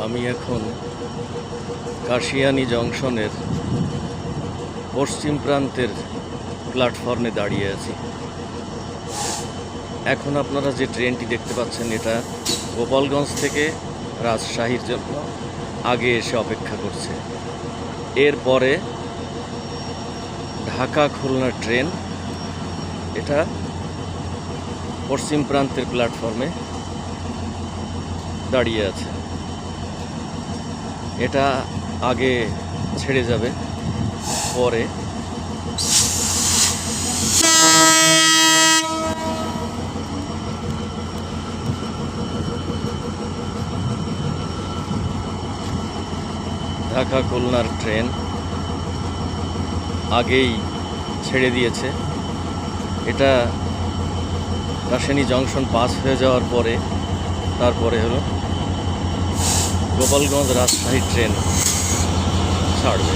আমি এখন কাশিয়ানী জংশনের পশ্চিম প্রান্তের প্ল্যাটফর্মে দাঁড়িয়ে আছি। এখন আপনারা যে ট্রেনটি দেখতে পাচ্ছেন, এটা গোপালগঞ্জ থেকে রাজশাহীর জন্য আগে এসে অপেক্ষা করছে। এরপরে ঢাকা খুলনা ট্রেন এটা পশ্চিম প্রান্তের প্ল্যাটফর্মে দাঁড়িয়ে আছে। এটা আগে ছেড়ে যাবে, পরে ঢাকা খুলনার ট্রেন আগেই ছেড়ে দিয়েছে। এটা কাশিয়ানী জংশন পাস হয়ে যাওয়ার পরে তারপরে হলো গোপালগঞ্জ রাজশাহী ট্রেন ছাড়বে।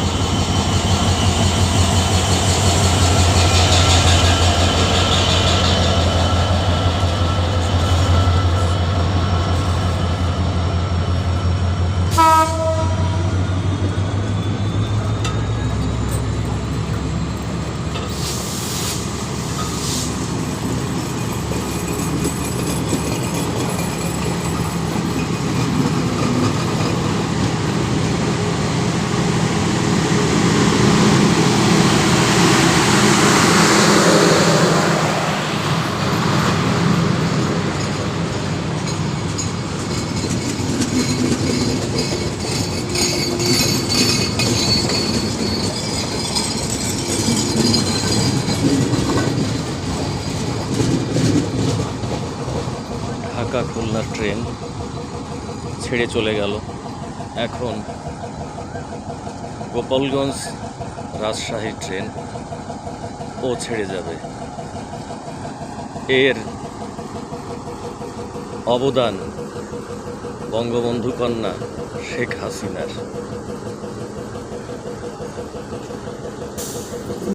ঢাকা খুলনা ট্রেন ছেড়ে চলে গেল। এখন গোপালগঞ্জ রাজশাহী ট্রেন ও ছেড়ে যাবে। এর অবদান বঙ্গবন্ধু কন্যা শেখ হাসিনার।